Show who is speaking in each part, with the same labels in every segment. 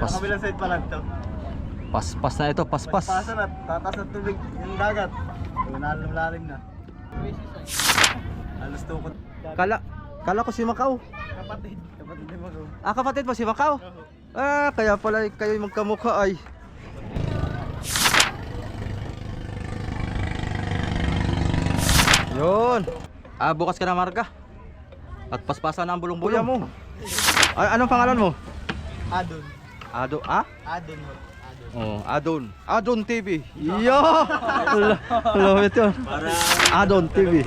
Speaker 1: Sa kabilang side pa lang to.
Speaker 2: Paspas na ito, paspas.
Speaker 1: Pasa na, tatas na tubig yung dagat. Lalim na. Alas tukot.
Speaker 2: Kala ko si Macau.
Speaker 1: Kapatid din mo.
Speaker 2: Ah, kapatid mo si Macau? Ah, kaya pala kayo magkamukha ay. Yun. Ah, bukas ka na Marga. At paspasan na ang bulong-bulong mo. Ay, anong pangalan mo?
Speaker 1: Adon.
Speaker 2: Adon, ah?
Speaker 1: Adon mo.
Speaker 2: Oh, Adon. Adon TV. Yo! Hello ito. Adon TV.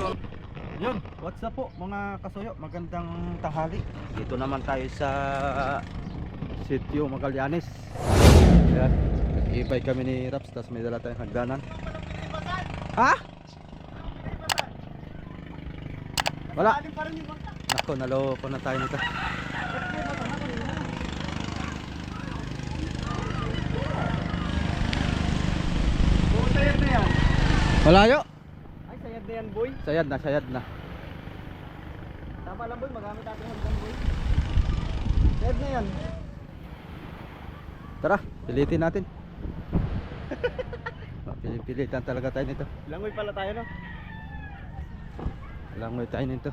Speaker 2: Yun, what's up po mga kasuyo? Magandang tanghali. Dito naman tayo sa Sitio Magallanes. Ayan, nag-ibay kami ni Raps, tapos may dala tayong hagdanan. Ha? Wala. Nako, naloko na tayo nito.
Speaker 1: Sayad na yan.
Speaker 2: Malayo.
Speaker 1: Ay, sayad na yan, boy.
Speaker 2: Sayad na, sayad na.
Speaker 1: Tama lang, boy. Magamit natin hanggang, boy. Sayad na yan.
Speaker 2: Tara, pilitin natin. Pilitan talaga tayo nito.
Speaker 1: Langoy pala tayo, no?
Speaker 2: Langoy tayo nito.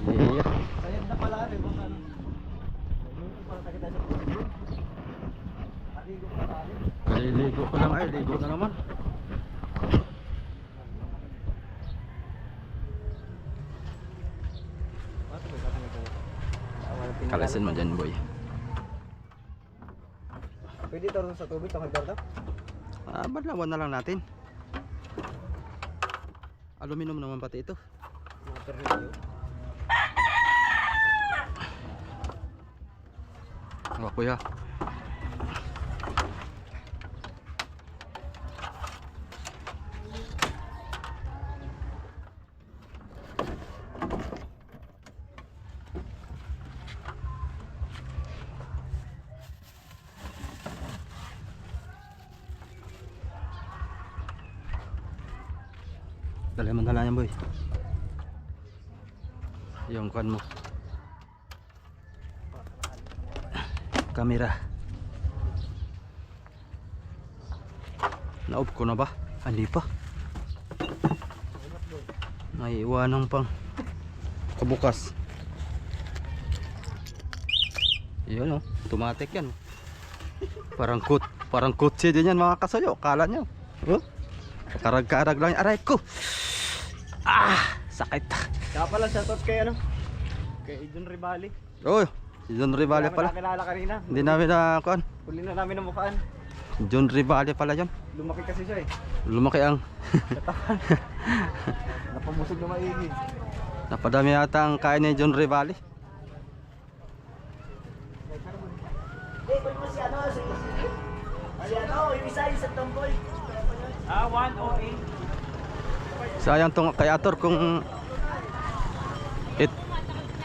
Speaker 2: Yeah.
Speaker 1: Sayad na pala, di ba? Langoy pala tayo sa puso. Aligo pa tayo.
Speaker 2: Ligo ko lang ay, ligo na naman. Kalasin mo dyan, boy.
Speaker 1: Pwede ito rin sa tubig, itong hagdarda?
Speaker 2: Ah, badlawan na lang natin. Aluminum naman pati ito.
Speaker 1: Mga perrilyo.
Speaker 2: Wala kuya. Dali mo na lang yan, boy. Yung kan mo. Kamera. Naob ko na ba? Hindi pa. May iwanang pang kabukas. Yun, oh, automatic yan. Parang kutsi din yan mga kasayo. Kala nyo. Oh, karag-karag lang. Aray ko. Ah, sakit.
Speaker 1: Kaya pala, shoutout kay ano? Kay John Rivali.
Speaker 2: Oh, si John Rivali pala.
Speaker 1: Hindi namin nakilala kanina.
Speaker 2: Hindi namin na kuan.
Speaker 1: Huli na namin ang mukhaan.
Speaker 2: John Rivali pala yan.
Speaker 1: Lumaki kasi siya eh.
Speaker 2: Lumaki ang
Speaker 1: Napamusog na maigi.
Speaker 2: napadami yata ang kain ni John Rivali.
Speaker 1: Ah, 108.
Speaker 2: Sayang tong kay Ator kung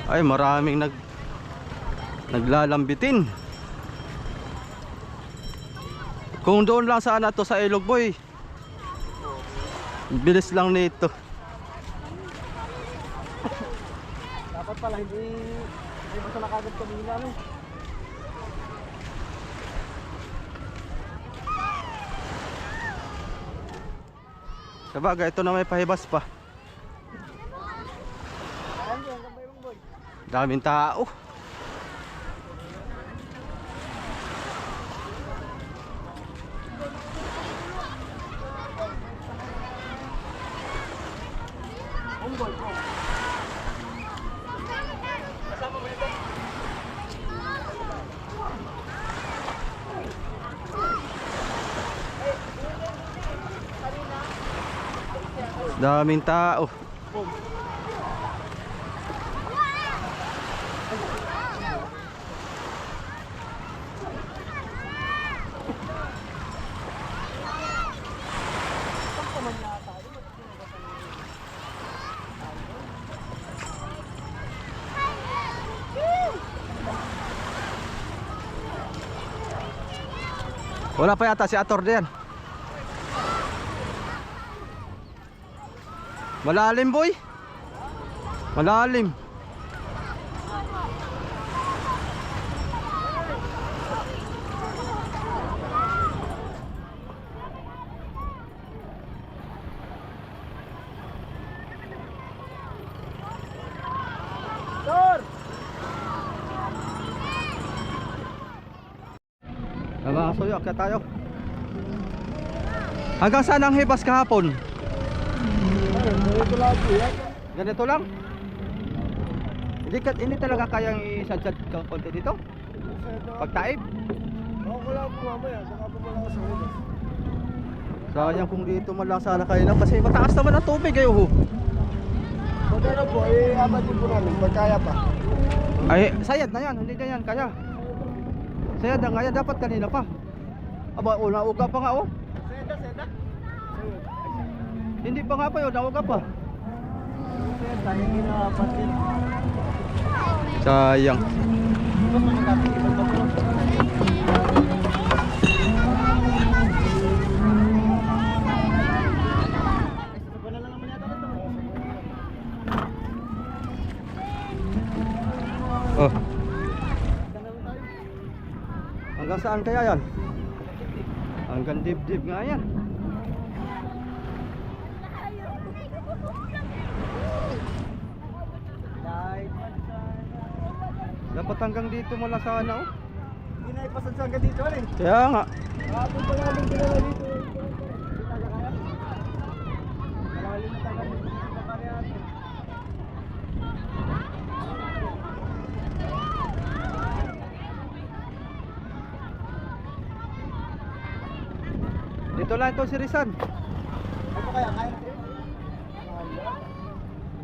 Speaker 2: ay maraming naglalambitin. Kung doon lang sana to sa ilog, boy. Bilis lang nito.
Speaker 1: Dapat pala hindi basta nakagad kanina no.
Speaker 2: Sabagay, ito na may pahibas pa.
Speaker 1: Ayan yan, gambay mong boy.
Speaker 2: Daming tao.
Speaker 1: Boy ko.
Speaker 2: Daming tao. Wala pa yata si Ator diyan. Malalim, boy. Malalim. Mga kasuyo, akyat tayo. Hanggang saan ang hibas kahapon?
Speaker 1: Ito lang po yan.
Speaker 2: Ganito lang? Hindi talaga kayang isadsad ka konti dito? Pagtaib?
Speaker 1: Ako lang po mamaya, baka po wala ka sa ulo.
Speaker 2: Sayang kung dito man lang sana kayo lang kasi mataas naman ang tubig eh.
Speaker 1: Magkano po, amat din po namin, pagkaya pa.
Speaker 2: Ay, sayad na yan, hindi na yan kaya. Sayad na nga yan, dapat kanina pa. Aba, nauga pa nga oh.
Speaker 1: Seda?
Speaker 2: Hindi pa nga pa yun, nauga pa.
Speaker 1: Seda, hindi na patin.
Speaker 2: Sayang. Oh. Hanggang saan kaya yan? Hanggang dibdib nga yan. Dapat hanggang dito mo lang sana oh.
Speaker 1: Hindi na ipasansangga dito rin.
Speaker 2: Kaya nga.
Speaker 1: Kapag pa namin pinala dito. Malalim na taga dito sa karyan.
Speaker 2: Dito lang ito si Rizan.
Speaker 1: Ano kaya, kaya?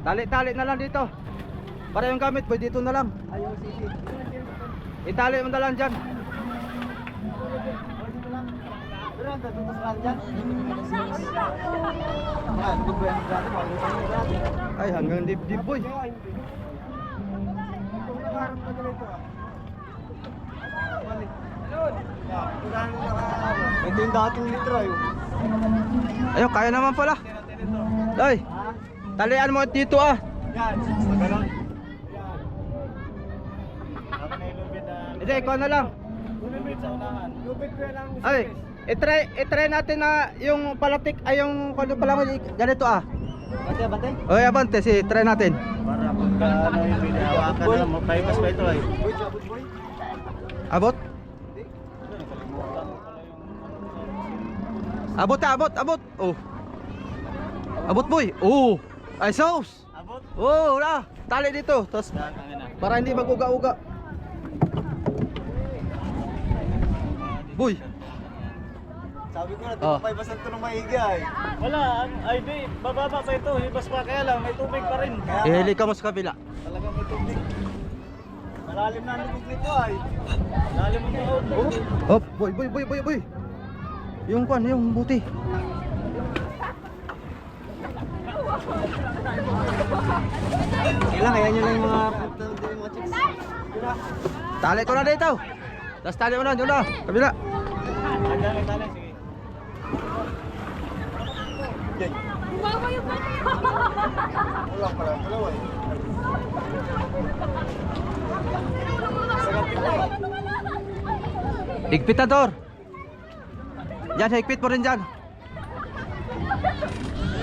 Speaker 2: Tali-tali na lang dito. Para yung gamit boy dito na lang.
Speaker 1: Ayaw, sisi.
Speaker 2: Itali mo na lang dyan.
Speaker 1: Pero ang datutos lang dyan. Ah, hindi ko yan grabe, magulang yung grabe.
Speaker 2: Ay hanggang dibdib boy.
Speaker 1: Kaya hindi. Ito na harap na ganito ah. Balik. Ito yung dating litro yun.
Speaker 2: Ayun kaya naman pala. Ay, talian mo dito ah.
Speaker 1: Yan, maganon. Yan. Ako na ilubid na.
Speaker 2: Hindi, ikaw na lang.
Speaker 1: Ilubid sa unahan. Lubid ko yan ang
Speaker 2: Ay, i-try natin na yung palatik ay yung kano pala mo ganito ah.
Speaker 1: Bante, bante.
Speaker 2: Oy, abante si try natin.
Speaker 1: Para pagka ano yung binawakan na mapaipas pa ito ay. Boy, abot boy.
Speaker 2: Abot? Abot. Oh. Abot boy. Oh. Ay sauce.
Speaker 1: Abot.
Speaker 2: Oh, wala. Tali dito. Tapos para hindi mag-uga-uga. Boy.
Speaker 1: Sabi ko na, di
Speaker 2: Oh.
Speaker 1: mapaipasan ito ng maigi ay. Wala, ay di, bababa pa ito. Ibas pa kaya lang, may tubig pa rin. Kaya
Speaker 2: Ihili ka mo sa kabila.
Speaker 1: talagang may tubig. Malalim na ang lubog nito ay. Malalim ang tubig.
Speaker 2: Hop, boy. Yung kwan, yung buti.
Speaker 1: Kailan, kaya nyo lang yung mga chicks.
Speaker 2: Tali ko na dito. Tapos tali mo na, yun na. Kabila.
Speaker 1: Tali, sige. Yan. Wala pala, dalawa eh.
Speaker 2: Higpitador. Yan, higpit mo rin dyan.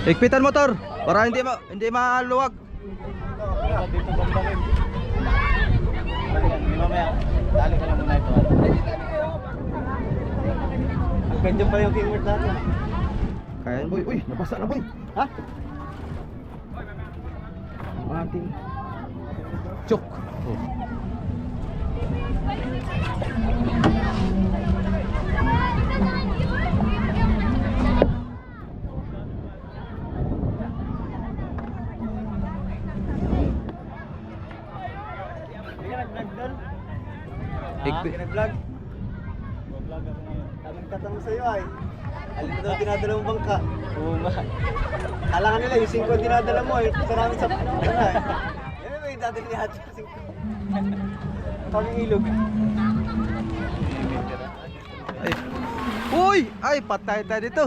Speaker 2: Higpitan motor para hindi maluwag.
Speaker 1: Dito banda rin. Mamaya, dali ka lang muna ito. Ang ganyan pa yung keyword natin.
Speaker 2: Kaya boy, uy, nabasa na boy.
Speaker 1: Ha?
Speaker 2: Ang ating chok. Oh.
Speaker 1: Hindi ka nag-vlog doon?
Speaker 2: Higpit.
Speaker 1: Nag-vlog? Mag-vlog ako ngayon. Sabi tatanong sa'yo ay, alin mo daw dinadala mong bangka? Oo nga. Kala ka nila yung 5 ang dinadala mo eh. Punta namin sa ano eh. Yan ba yung dadali natin yung 5? Kaming ilog.
Speaker 2: Ay. Uy, ay patay tayo dito.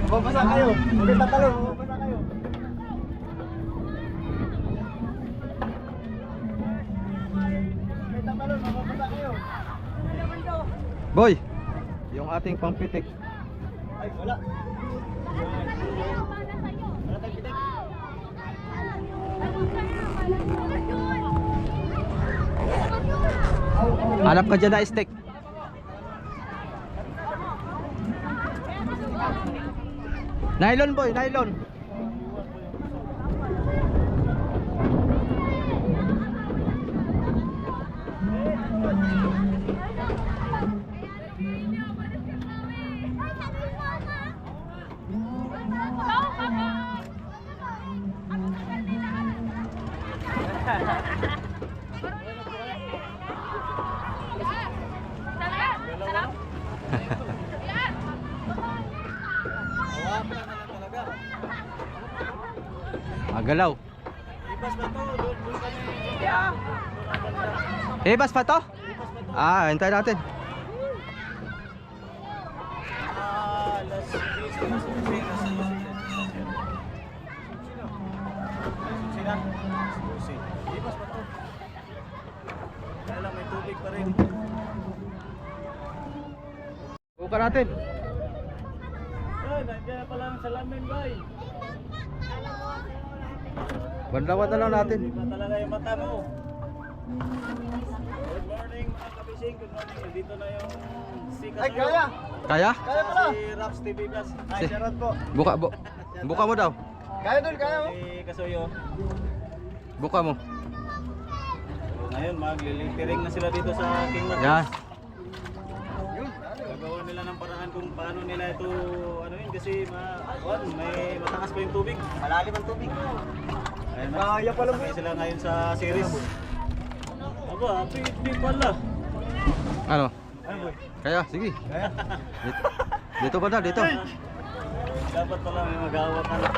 Speaker 1: Mabasa kayo. Huwag tatalon. Mabasa kayo. Huwag tatalon. Mabasa kayo.
Speaker 2: Boy, yung ating pangpitik.
Speaker 1: Ay, wala. Wala tayong pitik.
Speaker 2: Hanap ka dyan na steak. Nylon boy, nylon. Magalaw. Ibas pa to? Ah, hintay natin.
Speaker 1: Kaya lang may tubig pa rin.
Speaker 2: Buka natin.
Speaker 1: Nandiyan pala ang salamin, bay.
Speaker 2: Bandawat na lang natin.
Speaker 1: Iba talaga yung mata mo. Good morning mga kabising. Good morning. Nandito na yung si Kasuyo. Ay, kaya!
Speaker 2: Kaya?
Speaker 1: Kaya pala! Si Raps TV Plus. Ay,
Speaker 2: Si-
Speaker 1: shoutout po.
Speaker 2: Buka mo daw.
Speaker 1: Kaya dun, kaya mo. Si Kasuyo.
Speaker 2: Buka mo.
Speaker 1: Ngayon, maglilipiring na sila dito sa King Marcos.
Speaker 2: Yan.
Speaker 1: Gagawa nila ng paraan kung paano nila ito, ano yun, kasi may matakas pa yung tubig. Malalim ang tubig. Ayun na. Kaya pala mo. Sila ngayon sa series. Aba, happy pala.
Speaker 2: Ano?
Speaker 1: Ay, boy.
Speaker 2: Kaya, sige.
Speaker 1: Kaya?
Speaker 2: Dito ba daw? Dito.
Speaker 1: Dapat pala may magawa ka na.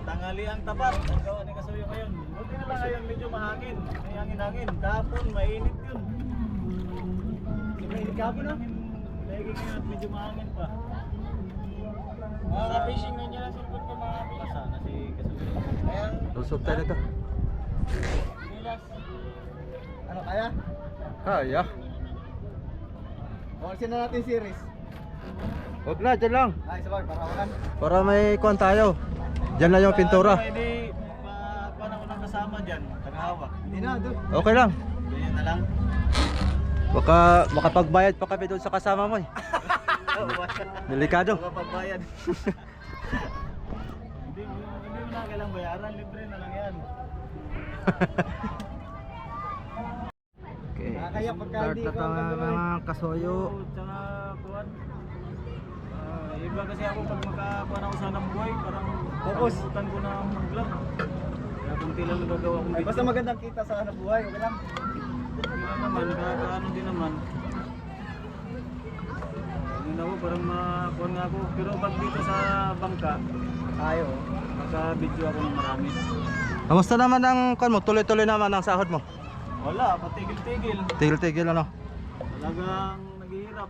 Speaker 1: Tangali ang tapat. Ang gawa ni Kasuyo ngayon. Buti na lang ngayon medyo mahangin. May hangin-hangin. Kahapon, mainit yun. Mainit kahapon na? Lagi ngayon at medyo mahangin pa. Mga fishing na niya na silpot ko mga fishing. Basa na si Kasuyo. Ayan.
Speaker 2: Lusog tayo na to.
Speaker 1: Nilas. Ano kaya?
Speaker 2: Kaya.
Speaker 1: Buksin na natin series.
Speaker 2: Huwag na, dyan lang.
Speaker 1: Ay, sabag, parawakan.
Speaker 2: Para may kuhan tayo. Dyan na yung pintura.
Speaker 1: Hindi paano ko nang kasama dyan, tagahawak. Hindi na, doon.
Speaker 2: Okay lang.
Speaker 1: Ganyan na lang.
Speaker 2: Baka makapagbayad pa kami doon sa kasama mo eh. Delikado.
Speaker 1: Makapagbayad. Hindi mo na kailang bayaran, libre na lang yan.
Speaker 2: Okay.
Speaker 1: Kaya pagka
Speaker 2: Start
Speaker 1: hindi
Speaker 2: na
Speaker 1: ko
Speaker 2: tayo
Speaker 1: ang
Speaker 2: mga kasoyo.
Speaker 1: Tsaka kuwan. Iba kasi ako pag makakuha ako sana buhay, parang kalimutan ko na mag-vlog. Kaya kunti lang nagagawa kong video. Basta magandang kita sa hanap buhay, okay lang. Hindi naman, nakakaano din naman. Ano ako, parang makakuha nga ako. Pero pag dito sa bangka, tayo, maka-video ako ng marami.
Speaker 2: Kamusta naman ang kuhan mo? Tuloy-tuloy naman ang sahod mo?
Speaker 1: Wala, patigil-tigil.
Speaker 2: Tigil-tigil ano?
Speaker 1: Talagang naghihirap.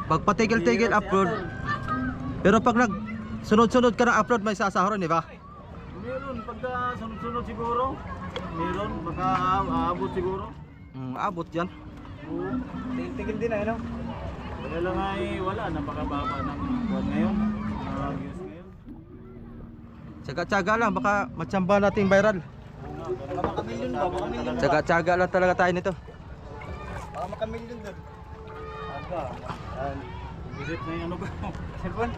Speaker 2: Pag patigil-tigil upload. Pero pag nag sunod-sunod ka na upload may sasahuran, di ba?
Speaker 1: Meron, pagka sunod-sunod siguro. Meron, baka aabot siguro.
Speaker 2: Abot yan.
Speaker 1: Oo. Tigil din ano? Wala lang ay wala, napakababa ng buwan ngayon. Views ngayon.
Speaker 2: Tsaga-tsaga lang, baka matsamba natin viral.
Speaker 1: Baka makamilyon ba? Baka milyon.
Speaker 2: Tsaga-tsaga lang talaga tayo nito.
Speaker 1: Baka makamilyon doon. Aga. Visit na yung ano ko. Cellphone?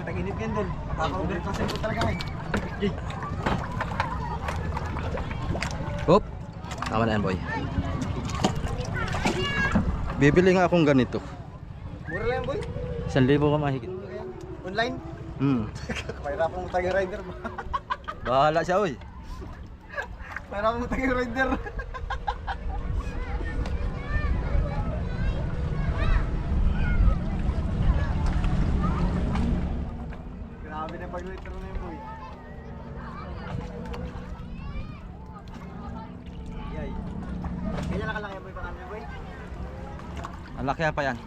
Speaker 1: Tag-init yan doon. Makaka-over sa cellphone talaga ngayon.
Speaker 2: Hop. Tama na yan, boy. Bibili nga akong ganito.
Speaker 1: Mura lang yan, boy.
Speaker 2: 1,000 ka mahigit.
Speaker 1: Online? Pahirapan mo tayong rider ba?
Speaker 2: Bahala siya, oy.
Speaker 1: Pahirapan mo tayong rider. Grabe na pag-liter na yun, boy. Yay. Kaya nakalaki yan, boy, pa kami, boy.
Speaker 2: Ang laki pa yan.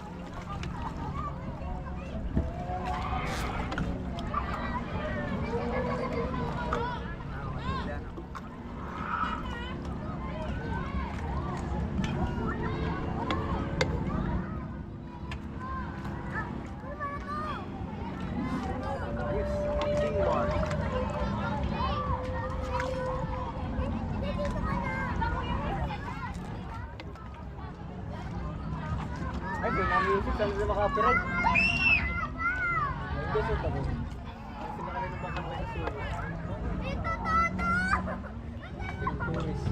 Speaker 1: Saan sila maka-operate? Gusto ko. Kasi nakalala ba kami sa suyo? Tourist.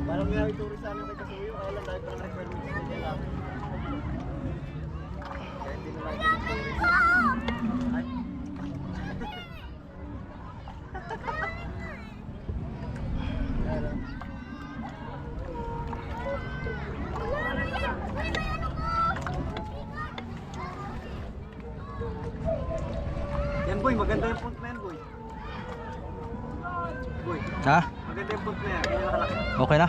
Speaker 1: Parang may tourist sa amin kay Kasuyo. Kaya lang dahil parang requirements nila lang. Kaya hindi na lang yung tourist. Ay. Kaya lang. Yan boy, maganda yung font na yan boy. Boy,
Speaker 2: Ha?
Speaker 1: maganda yung font na yan. Kaya nakalaki.
Speaker 2: Okay na?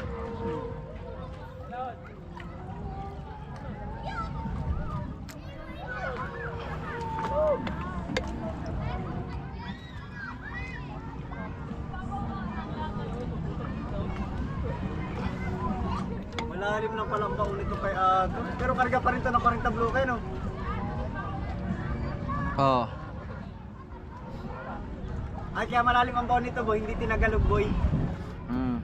Speaker 1: Malalim lang palang baon nito kay Aga. Pero karga pa rin to ng 40 blue kayo, no?
Speaker 2: Oo.
Speaker 1: Ay, kaya malalim ang baon nito, boy. Hindi tinagalog, boy.
Speaker 2: Mm.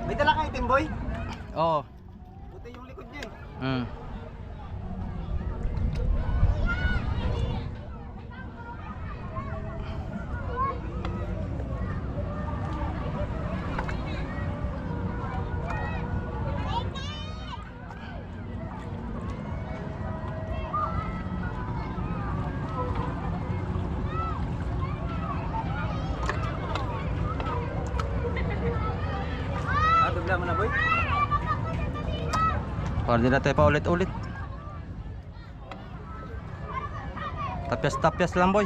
Speaker 1: May dala kang itim, boy?
Speaker 2: Oo.
Speaker 1: Buti yung likod niya, eh.
Speaker 2: Mm.
Speaker 1: Dugla mo na, boy?
Speaker 2: Para di na tayo pa ulit-ulit. Tapyas-tapyas lang boy.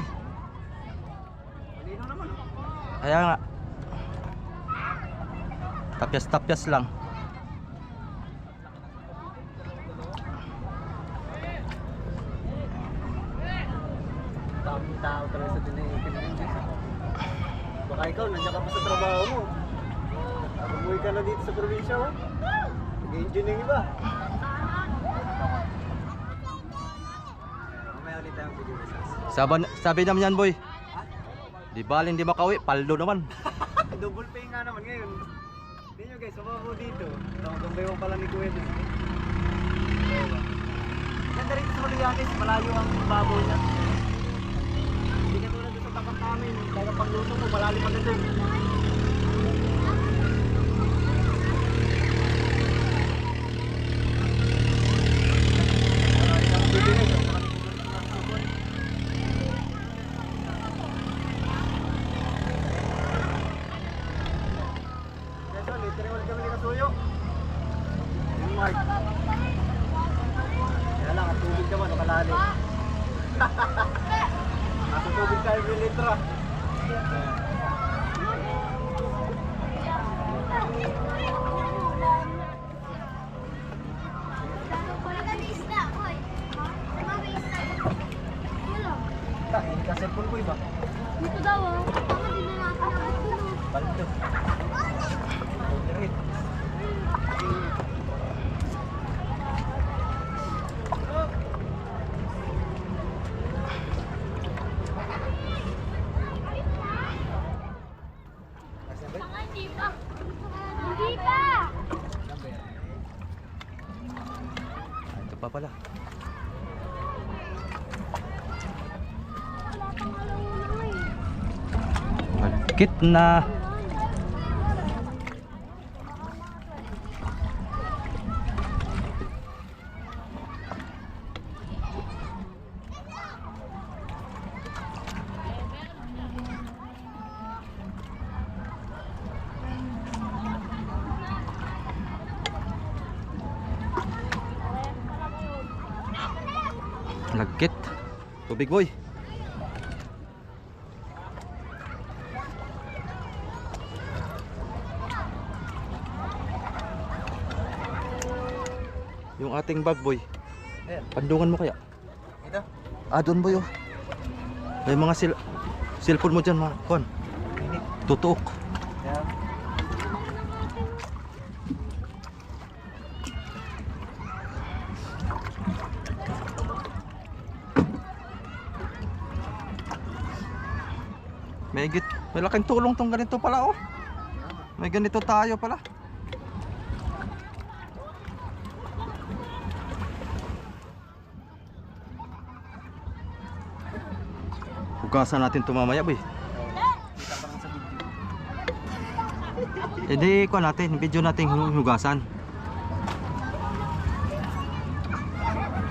Speaker 1: Malino naman, oh.
Speaker 2: Kaya nga. Tapyas-tapyas lang.
Speaker 1: Daming tao talaga sa dinaitin mo, guys. Baka ikaw, nandiyan ka pa sa trabaho mo. Umuwi ka na dito sa probinsya, oh. Nag-enjoy na yung iba. Mamaya ulit tayong video message.
Speaker 2: Sabi naman yan boy. Di balin di makawi, paldo naman.
Speaker 1: Double pay nga naman ngayon. Hindi nyo guys, sumama po dito. Gambay mo pala ni Kuya dun. Ganda rito sa Malianes, malayo ang baboy niya. Hindi ka tulad doon sa tapat namin. Kaya pagluto mo, malalim ang dun. Kaya lang, ang tubig naman, nakalalim. Nasa tubig tayo ng litra. Hindi ka cellphone ko iba.
Speaker 3: Dito daw ah. Baka di na natin agad dun oh.
Speaker 1: Balik to. Overheat.
Speaker 3: Baka hindi pa. Hindi pa!
Speaker 2: Ito pa pala.
Speaker 3: Wala pang alauna eh.
Speaker 2: Magkit na. Lagkit. Tubig boy. Yung ating bag boy.
Speaker 1: Ayan.
Speaker 2: Pandungan mo kaya?
Speaker 1: Ito.
Speaker 2: Ah, doon boy oh. May mga cellphone mo dyan mga kuwan. Tutuok.
Speaker 1: Ayan.
Speaker 2: May laking tulong tong ganito pala oh. May ganito tayo pala. Hugasan natin ito mamaya boy. Hindi ko natin, video natin hugasan.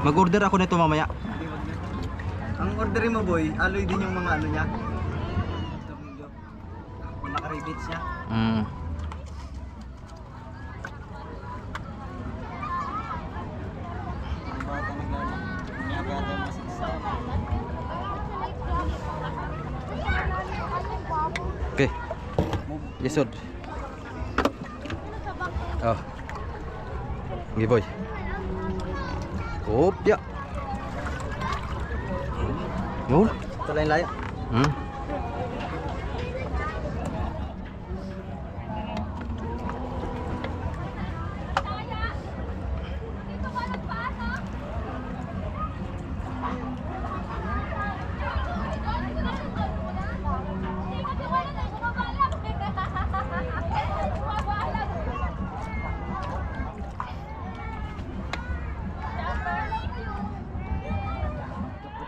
Speaker 2: Mag-order ako nito mamaya.
Speaker 1: Ang orderin mo boy, aloy din yung mga ano niya. Tornilyo. Yung naka-rivets niya.
Speaker 2: Okay. Yesod. Oh. Sige boy. Kopya. Yun.
Speaker 1: Ito lang yung layo.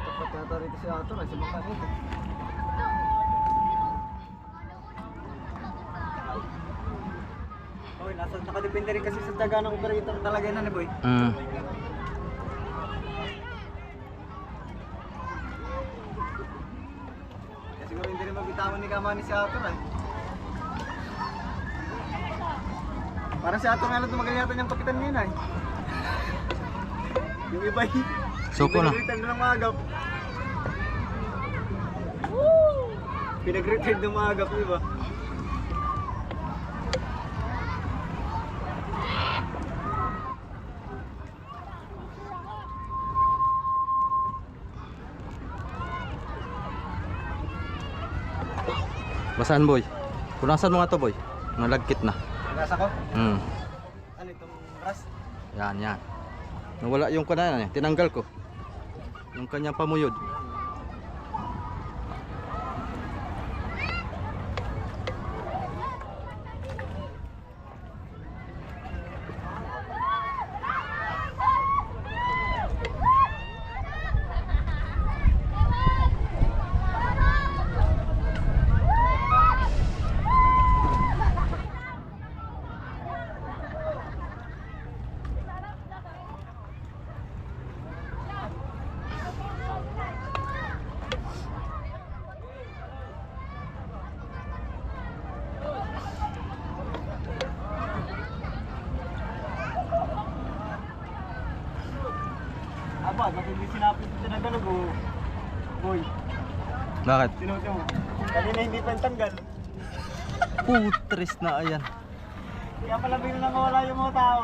Speaker 1: Tapat yata rito si Ato, kasi mukha nito. Boy, nakadepende rin kasi sa taga ng operator talaga yun boy. Kaya siguro hindi rin mabitawan ni Kamani si Ato eh. Parang si Ato nga lang tumagal niyang kapitan niya na eh. Yung iba eh.
Speaker 2: Suko na.
Speaker 1: Pinag-return ng magap. Pinag-return ng magap, di ba?
Speaker 2: Basahan boy. Punasan mo nga to boy. Nalagkit na.
Speaker 1: Nagasa ko? Ano itong brass?
Speaker 2: Yan. Nawala yung kanana eh. Tinanggal ko. Yung kanyang pamuyod.
Speaker 1: Aba, bakit hindi sinapit ito na gano'n po? Boy,
Speaker 2: Bakit?
Speaker 1: sinuti mo. Kanina hindi pa yung tanggal.
Speaker 2: Putres na ayan.
Speaker 1: Kaya pala bigla na mawala yung mga tao.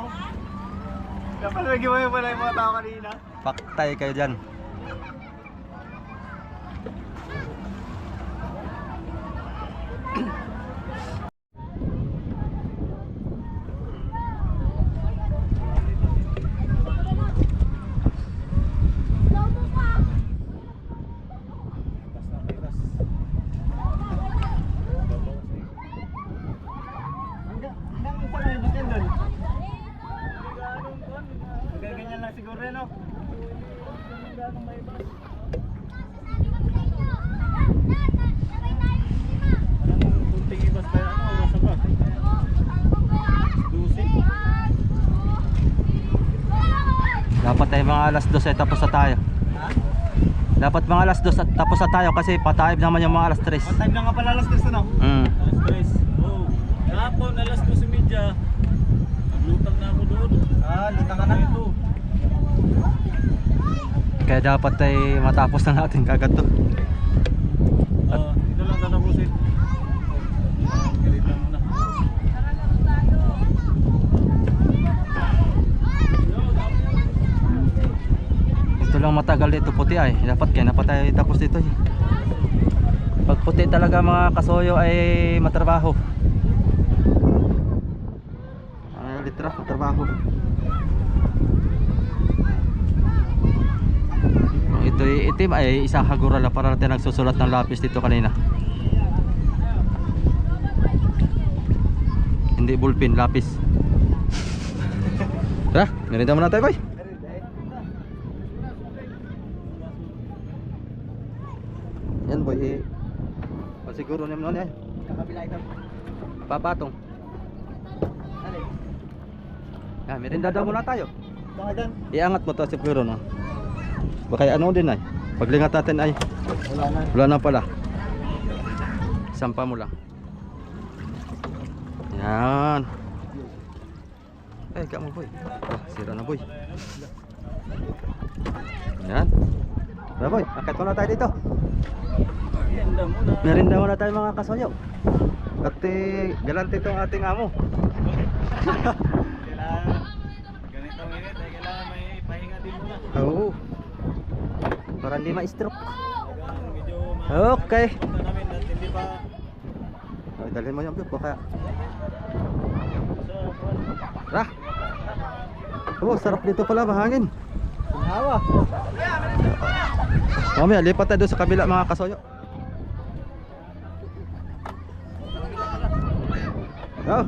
Speaker 1: Kaya pala naging wala yung mga tao kanina.
Speaker 2: Paktay kayo dyan.
Speaker 1: Hanggang isa na yung butin doon. Ganyan lang siguro no? Kunting ibas pa yan, oras pa. Dusin.
Speaker 2: Dapat ay mga alas 2 ay tapos na tayo. Dapat mga alas 2 at tapos na tayo kasi patayib naman yung mga alas 3.
Speaker 1: On time lang nga pala alas 3 ano?
Speaker 4: Alas 3. Oh. Kahapon alas 2:30. Naglutang na ako doon.
Speaker 1: Lutang ka na.
Speaker 2: Kaya dapat ay matapos na natin kagad to.
Speaker 4: Ito lang tatapusin. Galit lang muna.
Speaker 2: Ito lang matagal dito puti ay. Dapat kaya na pa tayo tapos dito eh. Pag puti talaga mga kasuyo ay matrabaho. Ay litra matrabaho. Ito itim ay isa hagura la para natin nagsusulat ng lapis dito kanina. Hindi bulpin, lapis. Tara, merienda muna tayo, boy. Yan, boy. Pasiguro niya muna yan.
Speaker 1: Kakabila ito.
Speaker 2: Papatong.
Speaker 1: Ano eh?
Speaker 2: Yan, merienda daw muna tayo.
Speaker 1: Baka dyan.
Speaker 2: Iangat mo to siguro, no? Baka ano din ay. Paglingat natin ay.
Speaker 1: Wala na.
Speaker 2: Wala na pala. Sampa mo lang. Yan. Ika mo, boy. Oh, sira na, boy. Yan. Tara, boy. Akit muna tayo dito.
Speaker 4: Merienda muna.
Speaker 2: Merienda muna tayo mga kasoyo. Kasi galante itong ating amo.
Speaker 4: Kailangan, ganitong init ay kailangan may pahinga din muna.
Speaker 2: Oo. Para hindi ma-stroke.
Speaker 4: Kailangan medyo
Speaker 2: Okay.
Speaker 4: punta namin at hindi pa
Speaker 2: Ay, dalhin mo yung view. Baka.
Speaker 4: sa kwan.
Speaker 2: Tara. Oh, sarap dito pala, mahangin.
Speaker 1: Hawa.
Speaker 2: Mamaya, lipat tayo doon sa kabila mga kasoyo. Oh.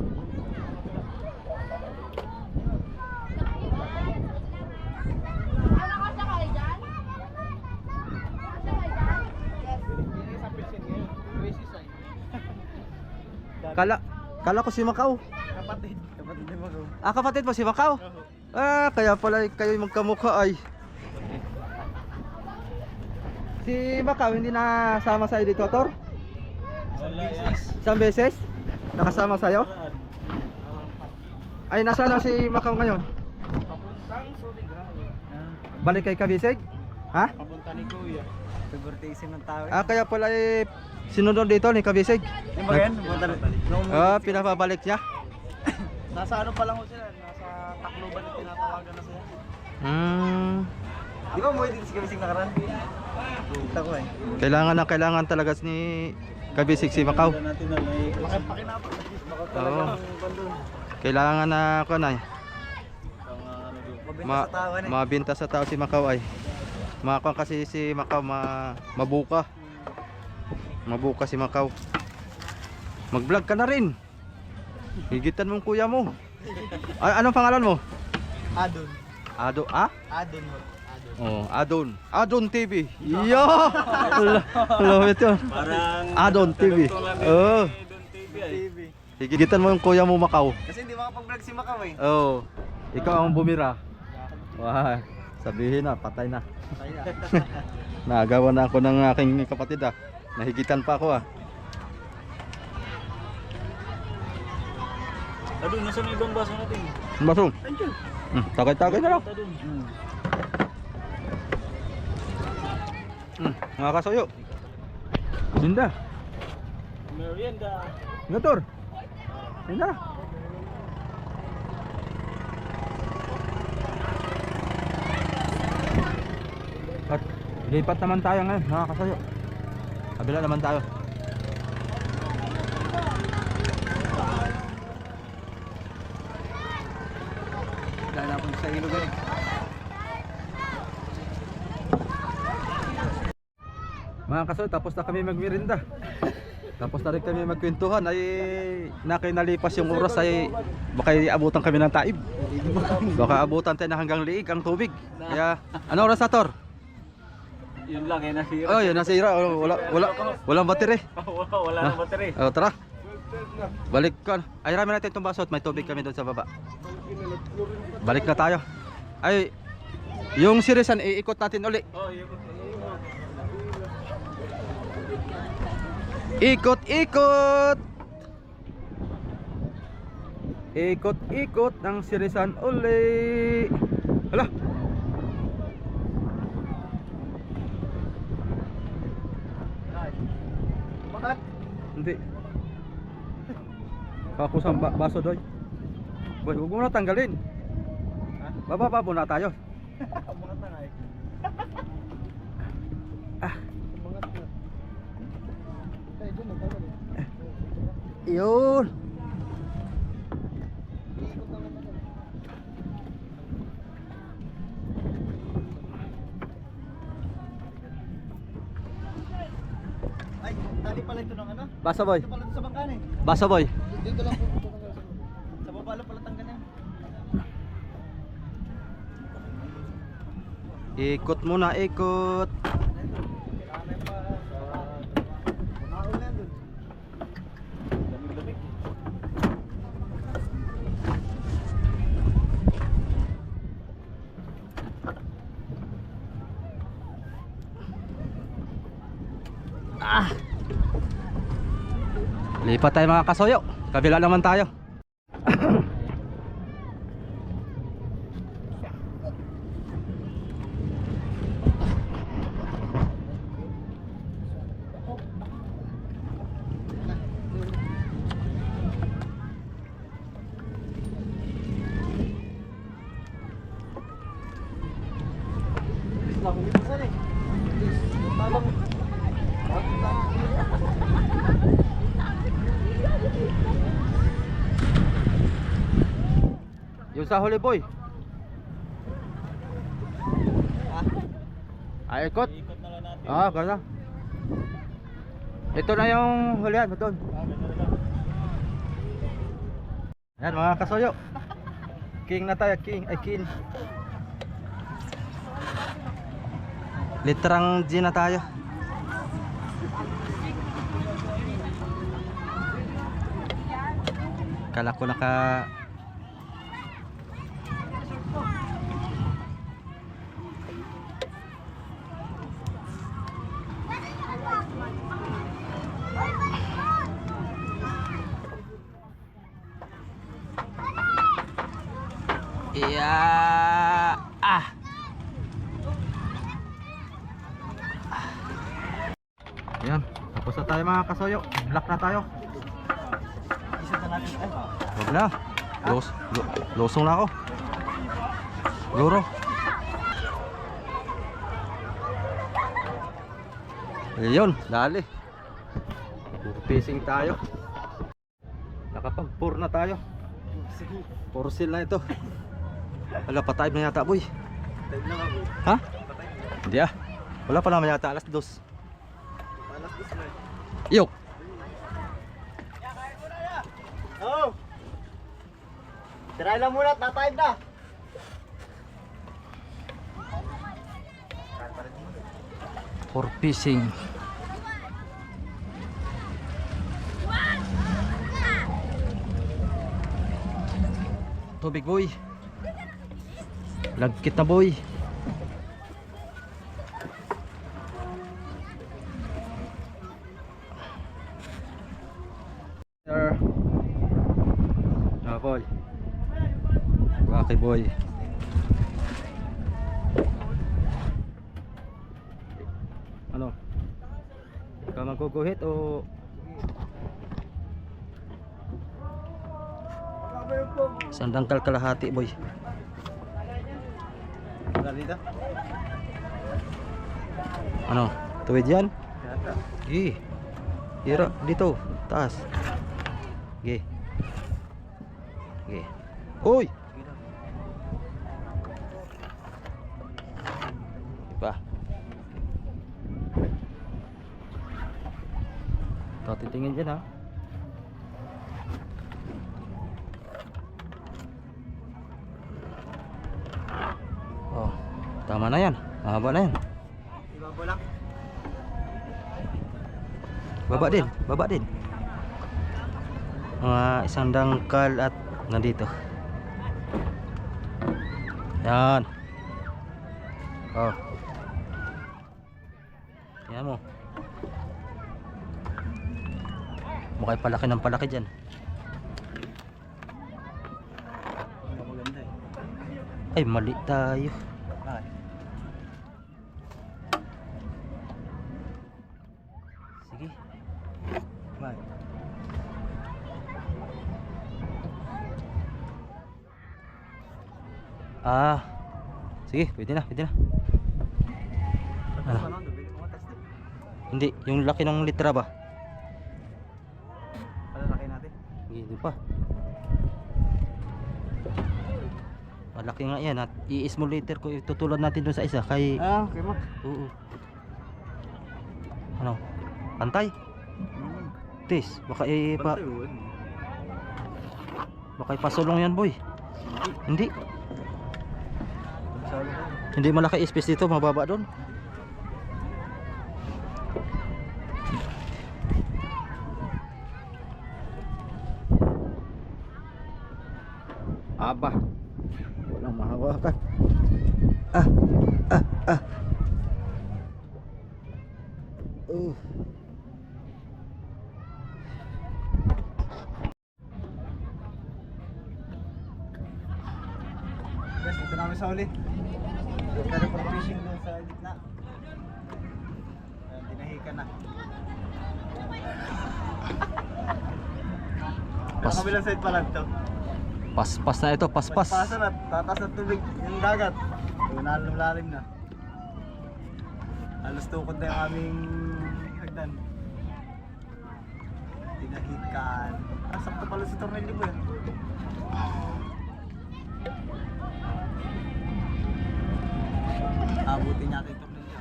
Speaker 3: Wala ka sakay dyan? Sakay dyan?
Speaker 2: Kala ko si Macau.
Speaker 1: Kapatid. Kapatid din mo.
Speaker 2: Ah, kapatid mo si Macau? Ah, kaya pala kayo magkamukha ay. Si Macau hindi nasama sa'yo dito, Tor? Isang beses? Nakasama sa'yo? Ay, nasaan na si Macau ngayon? Balik kay Kabisig? Ha?
Speaker 4: Papunta ni Kuya.
Speaker 1: Favoritism ng tao.
Speaker 2: Ah, kaya pala sinunod dito ni Kabisig?
Speaker 1: Yung ba yan?
Speaker 2: Ah, pinapabalik niya?
Speaker 1: Nasa ano pa lang ho sila? Nasa Tacloban na tinatawagan na sila. Di ba umuwi dito si Kabisig nakaraan? Kita ko eh.
Speaker 2: Kailangan talaga ni Kabisig si Macau.
Speaker 4: Punta natin na may
Speaker 1: Pakinapot. Baka
Speaker 2: Oo.
Speaker 1: talagang bandun.
Speaker 2: Kailangan na ako na
Speaker 4: ano doon.
Speaker 1: Mabenta sa tao eh.
Speaker 2: mabinta sa tao si Macau ay. Makakuha kasi si Macau mabuka. Mabuka si Macau. Mag-vlog ka na rin. Higitan mong kuya mo. Ay, anong pangalan mo?
Speaker 1: Adon.
Speaker 2: Ado, ah?
Speaker 1: Adon mo. Adon.
Speaker 2: Oh, Adon. Adon TV. Yo! Hello, ito.
Speaker 4: Parang
Speaker 2: Adon TV. Oh.
Speaker 4: Don TV ay.
Speaker 1: TV.
Speaker 2: Higitan mo yung kuya mo Macau.
Speaker 1: Kasi hindi makapag-vlog si Macau eh.
Speaker 2: Oh. Ikaw ang bumira. Wah, sabihin na, patay na.
Speaker 1: Kaya.
Speaker 2: Nagawa na ako ng aking kapatid ah. Nahigitan pa ako ah.
Speaker 4: Adun, nasa may ibang baso natin?
Speaker 2: Basong. Tagay-tagay na lang.
Speaker 4: Adun.
Speaker 2: Mga kasoyo. Linda.
Speaker 4: Merienda.
Speaker 2: Ngator. Linda. At lipat naman tayo ngayon mga kasoyo. Kabila naman tayo.
Speaker 1: Dahil na sa ilog eh.
Speaker 2: Mga kasoy, tapos na kami magmerinda. Tapos na rin kami magkwentuhan ay nakinalipas yung oras ay baka abutan kami ng taib. Baka abutan tayo na hanggang liig ang tubig. Kaya ano oras na Tor?
Speaker 4: Yun lang eh, nasira.
Speaker 2: Oh, yun nasira. Walang battery.
Speaker 4: Wala nang battery.
Speaker 2: Oh, tara. Balik ka. Ay, rami natin itong baso at may tubig kami doon sa baba. Balik na tayo. Ay, yung sirisan iikot natin uli.
Speaker 4: Oh, yun.
Speaker 2: Ikot-ikot. Ikot-ikot ng sirisan uli. Hala.
Speaker 1: Bakit?
Speaker 2: Hindi. Pakusang baso doy. Boy, huwag mo na tanggalin. Bababa muna tayo.
Speaker 1: Kamungat na nga eh. Kamungat na. Ay, doon nagtagal eh.
Speaker 2: Yun.
Speaker 1: Iikot naman ako. Ay, tali pala ito ng ano?
Speaker 2: Basa boy.
Speaker 1: Ito pala ito sa bangkan eh.
Speaker 2: Basa boy.
Speaker 1: Dito lang pupunta ng
Speaker 2: Ikot muna, ikot.
Speaker 1: Maulan dun.
Speaker 4: Lamig-lamig.
Speaker 2: Lipat tayo mga kasoyo. Kabila naman tayo.
Speaker 1: Nakulipasan eh. Tabang.
Speaker 2: Yung sa huli boy. Ay, ikot.
Speaker 4: Ikot na lang natin.
Speaker 2: Ah, gana. Ito na yung hulihan, doon. Yan mga kasoyo. King na tayo, king. Ay, king. Literang G na tayo. Kala ko naka iya Yan, tapos na tayo mga kasoyo. Black na tayo.
Speaker 1: Isa na natin. Ay,
Speaker 2: Huwag na. Losong na ako. Luro. Ayun, dali. Fishing tayo. Nakapag-pour na tayo. Pour seal na ito. Wala pa time na yata boy.
Speaker 1: time lang ako.
Speaker 2: Ha? Hindi ah. Wala pa naman yata, alas 2.
Speaker 1: Alas 2 na.
Speaker 2: Yok.
Speaker 1: Oh! Try lang muna, na-time na.
Speaker 2: For fishing. Tubig boy. Lagkit na boy. Sir. Ah boy. Waki boy. Ano? Ikaw magkukuhit o sandangkal kalahati boy?
Speaker 1: Wala dito?
Speaker 2: Ano? Tuwid yan?
Speaker 1: Yata.
Speaker 2: Gi. Hira dito, taas. Gi. Gi. Hoy. Iba. Ito titingin dyan ha. Oh, tama na yan. Mahaba na yan.
Speaker 1: Ibaba lang.
Speaker 2: Baba din, baba din. Mga isang dangkal at nandito. Yan. Oh. Yan mo. Mukha'y palaki ng palaki dyan.
Speaker 1: Hindi maganda eh.
Speaker 2: Ay, mali tayo.
Speaker 1: Bakit?
Speaker 2: Sige.
Speaker 1: Bakit?
Speaker 2: Ah. Sige, pwede na, pwede na.
Speaker 1: Tapos ano, dubili mo matas din.
Speaker 2: Hindi, yung laki ng litra ba?
Speaker 1: Palalaki natin.
Speaker 2: Hindi pa. Malaki nga yan at i-smolator ko itutulad natin dun sa isa kay
Speaker 1: Ah, okay mo.
Speaker 2: oo. Ano? Pantay? Tis, baka
Speaker 1: Pantay yun.
Speaker 2: baka ipasulong yan boy. Hindi.
Speaker 1: Salo ka.
Speaker 2: Hindi malaki space dito, mababa doon. Aba. Walang mahawakan. Ah.
Speaker 1: Guys, dito namin sa uli. Pero for fishing doon sa gitna. Dinahikan na.
Speaker 2: Pas.
Speaker 1: Sa kabilang side pala ito.
Speaker 2: Paspas na ito, paspas.
Speaker 1: Pasan at tatas ng tubig yung dagat. Lalim na. Halos tukod na yung aming hagdan. Dinahikan. Sakto pala sa tornilyo mo yan. Abutin niya yung tornilyo.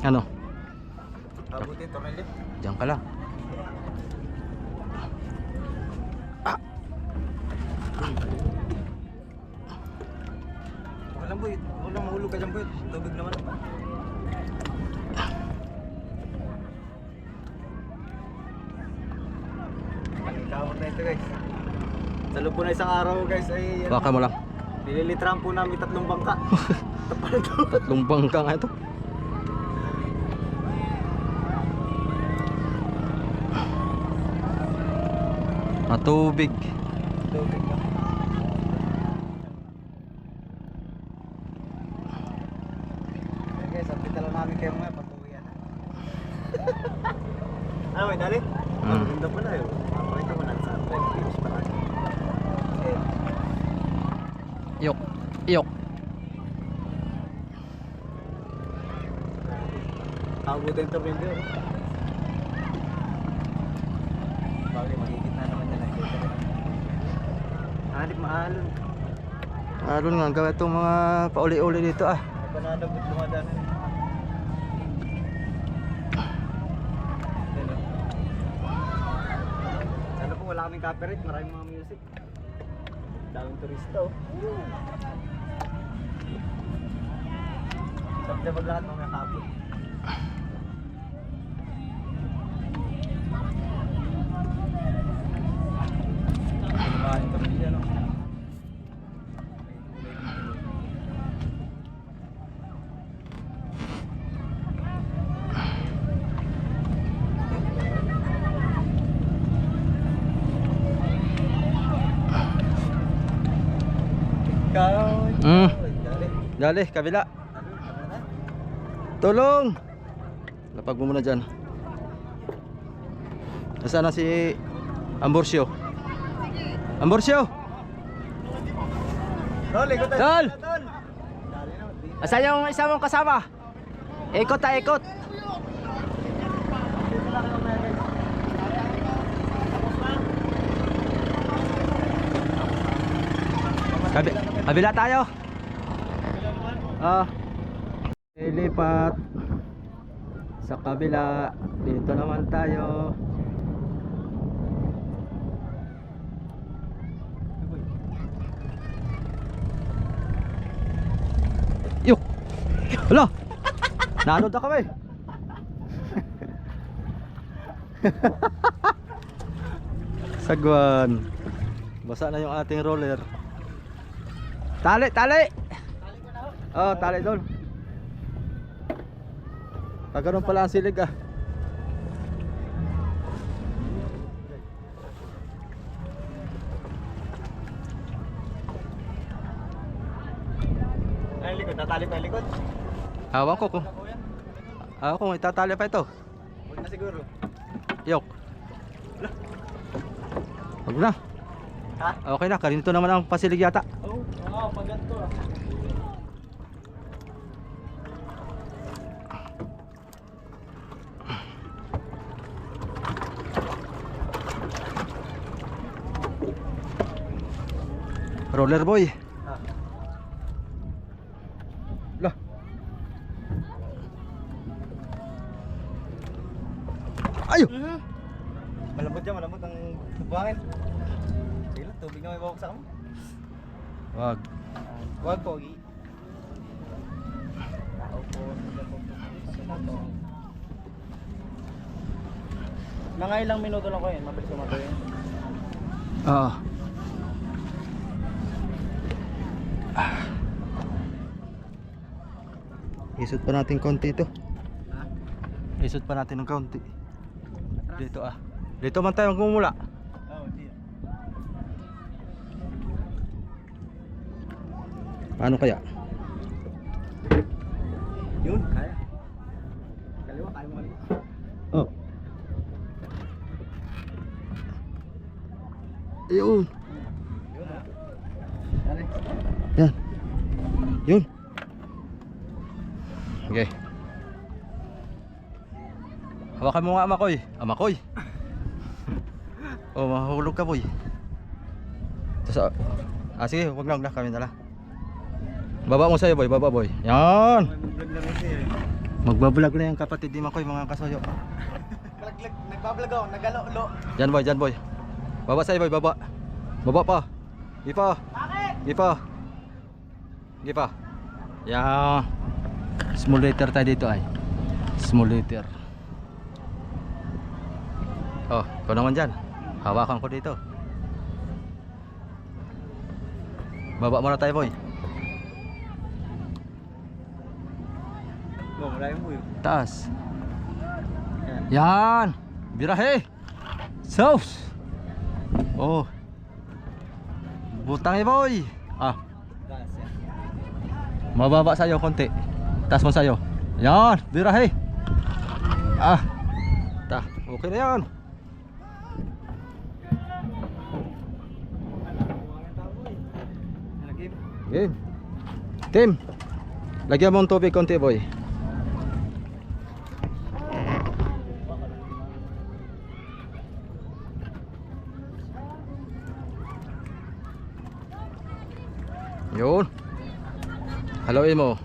Speaker 2: Ano?
Speaker 1: Abutin yung tornilyo.
Speaker 2: Diyan ka lang.
Speaker 1: Walang boy. Walang mahulog ka dyan boy. Tubig naman. Kamot na ito guys. Sa loob po na isang araw guys ay
Speaker 2: Baka mo lang.
Speaker 1: nililitran po namin 3 bangka. Tapos ito.
Speaker 2: 3 bangka nga ito. Matubig.
Speaker 1: Tubig na. Ayan guys, update na lang namin kayo mga pag-uwian. Ano may dali? Maganda pala yun. Pakita mo na sa finish pa lang.
Speaker 2: Iyok. Iyok.
Speaker 1: Abutin ito rin yun. Bagay, magigit na naman yan. Hanip maalon.
Speaker 2: Alon nga gawin itong mga pauli-uli dito ah.
Speaker 1: Pananabot lumadaan. Sana po wala kaming copyright, maraming mga music. Daming turista oh. Sabdabag lahat mga kapit. Lumayan kami dyan oh.
Speaker 2: Dali, kabila. Tulong. Lapag mo muna dyan. Nasaan na si Amborsio? Amborsio!
Speaker 1: Tol, ikot tayo.
Speaker 2: Tol!
Speaker 1: Tol!
Speaker 2: Asan yung isa mong kasama? Ikot ta, ikot. Kabila tayo. Lilipat sa kabila. Dito naman tayo. Yuk. Hala. Nanod na kami. Sagwan. Basa na yung ating roller. Tali, tali. Oh, tali doon. Pagkaroon pala ang silig ah.
Speaker 1: Ay, likod. Natali pa yung likod.
Speaker 2: Hawan ko kung kung itatali pa ito.
Speaker 1: Huwag na siguro.
Speaker 2: Yok. Huwag na.
Speaker 1: Ha?
Speaker 2: Okay na, karinito naman ang pasilig yata.
Speaker 1: Oo, pag ganito ah.
Speaker 2: Roller boy. Lah. Ayo.
Speaker 1: Malambot yan, malambot ang buhangin. Sige lang, tubig na may bawak sa kamo.
Speaker 2: Wag.
Speaker 1: Wag pogi. Tao po. Mga ilang minuto lang ko yun, mabilis ko matuloy.
Speaker 2: Ah. Isot pa natin konti ito.
Speaker 1: Ha?
Speaker 2: Isot pa natin ng konti. Dito ah. Dito man tayo magmumula.
Speaker 1: Oo, hindi.
Speaker 2: Paano kaya?
Speaker 1: Yun, kaya. Kaliwa, kaya mo kaliwa.
Speaker 2: Oh. Ayun.
Speaker 1: Yun ha. Dali.
Speaker 2: Yan. Yun. Okay. Hawakan mo nga Amakoy. Amakoy. Oh, mahulog ka boy. Tapos, sige, wag lang na kami na lang. Baba mo sa'yo boy, baba boy. Yan.
Speaker 1: May mag-vlog na rin siya eh.
Speaker 2: Magbablog na yung kapatid ni Makoy, mga kasoyo.
Speaker 1: Nagbablog ako, nagalo-lo.
Speaker 2: Dyan boy. Baba sa'yo boy, baba. Baba pa. Gipa. Gipa. Gipa. Yan. Small letter tayo dito ay. Small letter. Oh, ikaw naman dyan. Hawakan ko dito. Baba muna tayo boy.
Speaker 1: Oh, malayo mo yun.
Speaker 2: Taas.
Speaker 1: Yan.
Speaker 2: Yan. Birahe. Sauce. Oh. Butang boy. Ah,
Speaker 1: Taas yan.
Speaker 2: mababa sa'yo konti. Taas mo sa'yo. Yan. Birahe. Ah. Ta. Okay na yan.
Speaker 1: Lagim.
Speaker 2: Game. Tim. Lagyan mo ng tubig konti boy. Yun. Haluin mo.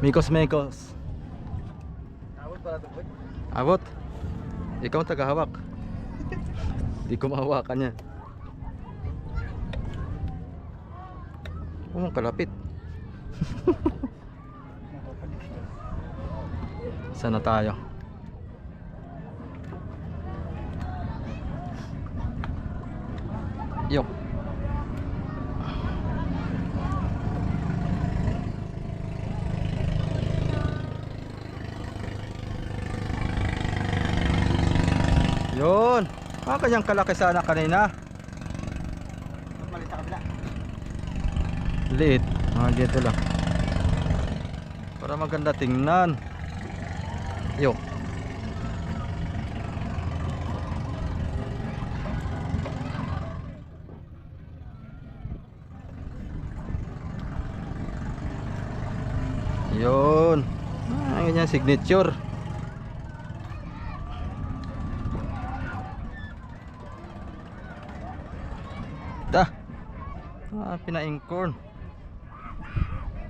Speaker 2: Mikos.
Speaker 1: Tawag pala ito, boy.
Speaker 2: Abot. Ikaw ang tagahawak. Di ko mahawakan yan. Kalapit. Sana tayo. Yok. Yun. Kanyang kalaki sana kanina.
Speaker 1: Malit sa kabila.
Speaker 2: Liit. Dito lang. Para maganda tingnan. Yok. Yun. Ganyan signature. Dah. Pinaingkorn.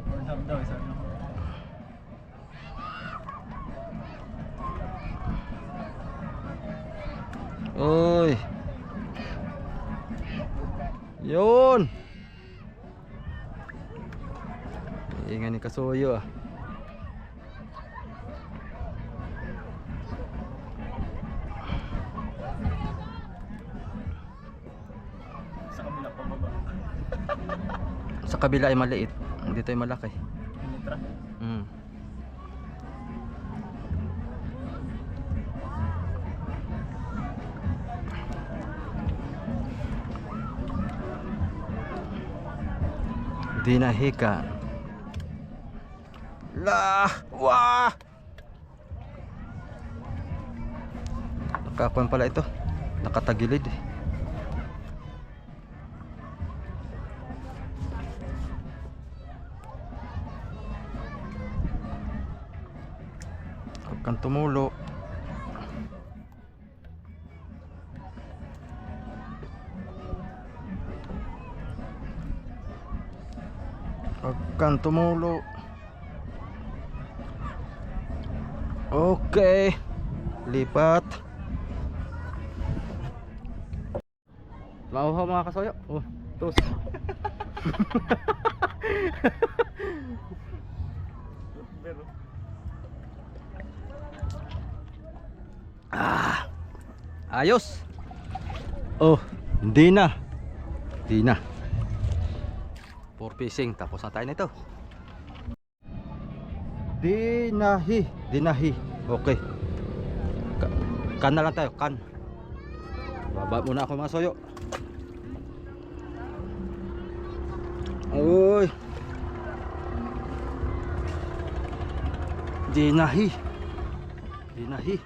Speaker 1: Pornhub daw, isa na.
Speaker 2: Uy. Yun. Ingan ni kasuyo ah.
Speaker 1: Sa kabila pa baba.
Speaker 2: Sa kabila ay maliit. Dito ay malaki.
Speaker 1: Mitra.
Speaker 2: Mm. Dinahika. Lah, wah. Nakakuan pala ito. Nakatagilid eh. Huwag kang tumulo. Huwag kang tumulo. Okay. Lipat. Mauhaw mga kasoyo. Oh, tos. Ah, ayos. Oh, hindi na. Hindi na. 4 fishing, tapos na tayo nito. Dinahi, dinahi. Okay. Kan na lang tayo, kan. Baba muna ako mga soyo. Uy. Dinahi. Dinahi.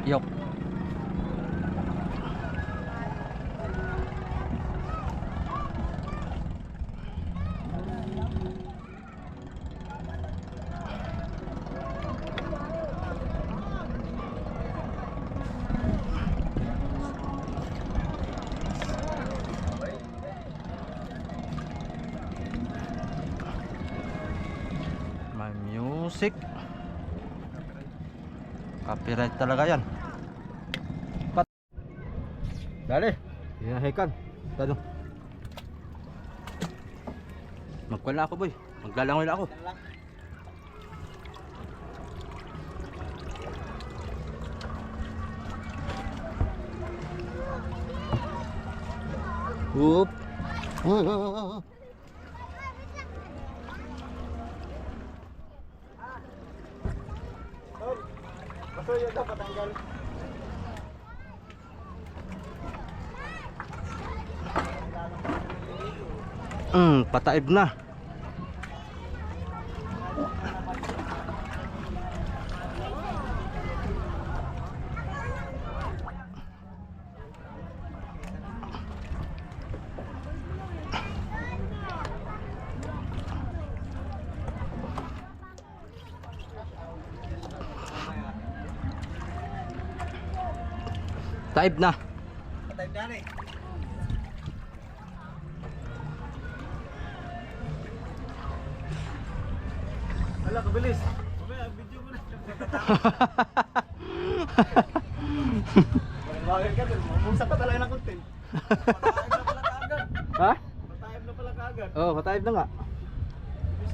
Speaker 2: Yok. May music. Copyright talaga yan. Dali, hinahikan. Tanong. Magkuhan ako boy. Maglalangoy na ako. Whoop.
Speaker 1: Kasoyo daw patanggal.
Speaker 2: Pataib na. Taib na.
Speaker 1: Patay na eh. Wala, kabilis. Mamaya, video mo na. Bakit ka dun? Mabusa ka talaga ng content. Patayab na pala kaagad.
Speaker 2: Ha?
Speaker 1: Patayab na pala kaagad.
Speaker 2: Oh, pataib na nga.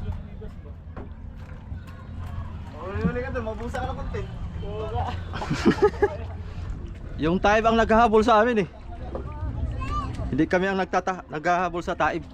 Speaker 1: Bigas ba? Huli ka dun, mabusa ka ng content. Wala.
Speaker 2: Yung taib ang naghahabol sa amin eh. Hindi kami ang naghahabol sa taib.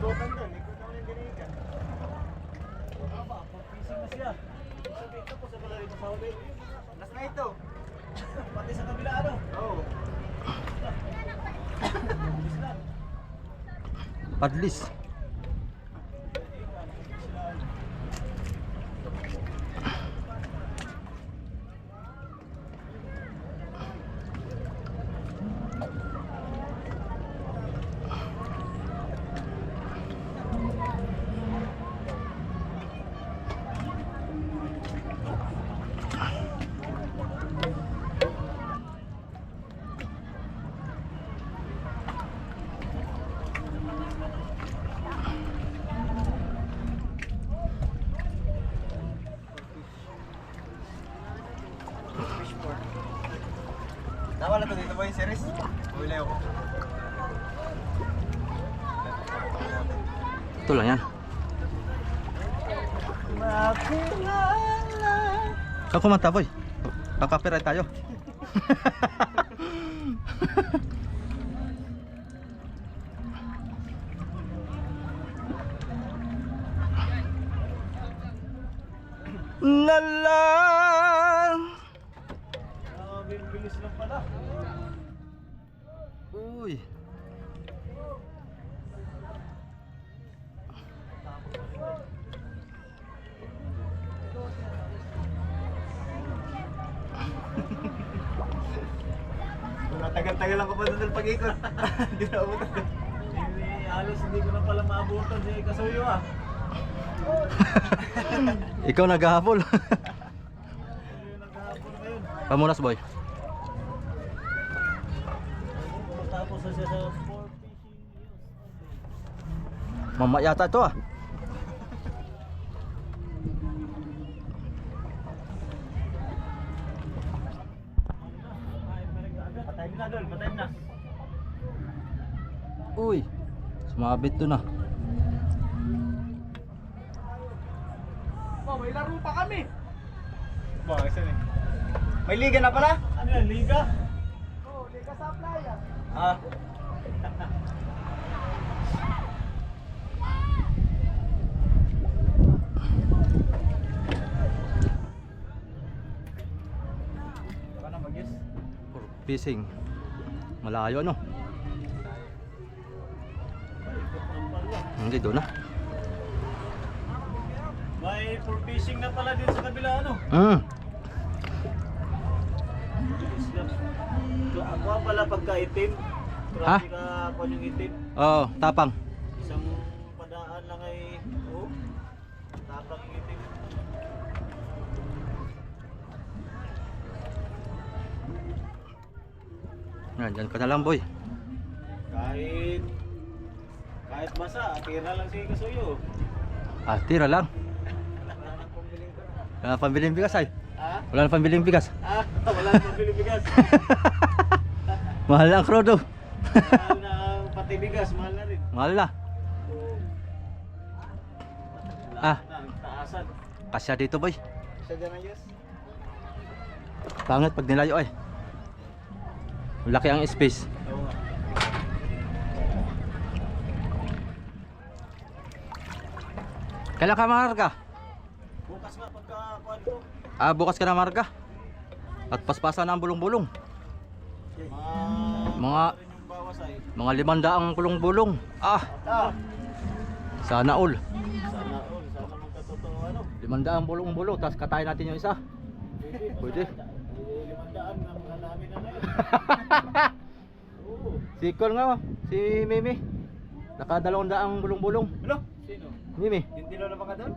Speaker 1: ikutan doon. Ikutan mo yung dinigan.
Speaker 4: Aba, pag-fishing na siya. Sabi ito po sa pala rito sa huli.
Speaker 1: Last na ito.
Speaker 4: Pati sa kabila ano?
Speaker 1: Oo.
Speaker 2: Padlis.
Speaker 1: Tama na to dito ba yung series? Uwi ako.
Speaker 2: Ito lang yan. Ikaw kumanta, boy. Kaka-copyright tayo. Lala.
Speaker 4: Bilis lang pala.
Speaker 2: Uy.
Speaker 1: Tagal-tagal lang ko pa doon pag-ikot. Hindi na umutag.
Speaker 4: Halos hindi ko na pala maabutan si Kasuyo ah.
Speaker 2: Ikaw naghahabol.
Speaker 4: Yung naghahapon ngayon.
Speaker 2: Pamunas, boy.
Speaker 4: Tapos na siya sa sport fishing.
Speaker 2: Mama yata ito ah.
Speaker 4: Patay na doon, patay na.
Speaker 2: Uy. Sumabit to na.
Speaker 1: Oh, may laro pa kami. Bakit saan eh? May liga na pala?
Speaker 4: Ano yan, liga?
Speaker 1: Oo, liga sa playa.
Speaker 4: Ah.
Speaker 1: Baka na mag-yes.
Speaker 2: For fishing. Malayo no? Hindi doon na.
Speaker 4: May for fishing na pala din sa kabila ano? Ako pala pagka-itim.
Speaker 2: Ha?
Speaker 4: Grabe ka ako yung itim.
Speaker 2: Oo, tapang.
Speaker 4: Isang padaan lang ay oh. Tapang yung itim.
Speaker 2: Yan, dyan ka na lang, boy.
Speaker 4: Kahit basa, tira lang si Kasuyo.
Speaker 2: Ah, tira lang. Wala na pambiling bigas ay.
Speaker 4: Ha?
Speaker 2: Wala na pambiling bigas.
Speaker 4: Wala na pang bigas.
Speaker 2: Mahal ang krodo.
Speaker 4: Mahal na ang pati bigas, mahal na rin.
Speaker 2: Mahal na. Ah.
Speaker 4: Na, ang taasan.
Speaker 2: Kasya dito, boy.
Speaker 1: Siya dyan ang yes.
Speaker 2: Pangit pag nilayo ay. Malaki ang space.
Speaker 4: Oo nga.
Speaker 2: Kailan ka marga?
Speaker 4: Bukas nga pagka-kuhan ko.
Speaker 2: Ah, bukas ka na marga. At paspasan na ang bulong-bulong. Mga
Speaker 4: rin yung bawas ay.
Speaker 2: mga 500 bulong-bulong. Ah, sana all.
Speaker 4: Sana all, sana magkatotoo ano.
Speaker 2: 500 bulong-bulong, tapos katayin natin yung isa. Pwede.
Speaker 4: 500 na mga namin na ngayon. Oo.
Speaker 2: Si Col nga, si Mimi. Naka 200 bulong-bulong.
Speaker 1: Ano?
Speaker 4: Sino?
Speaker 2: Mimi.
Speaker 1: Yung dilaw na baka doon?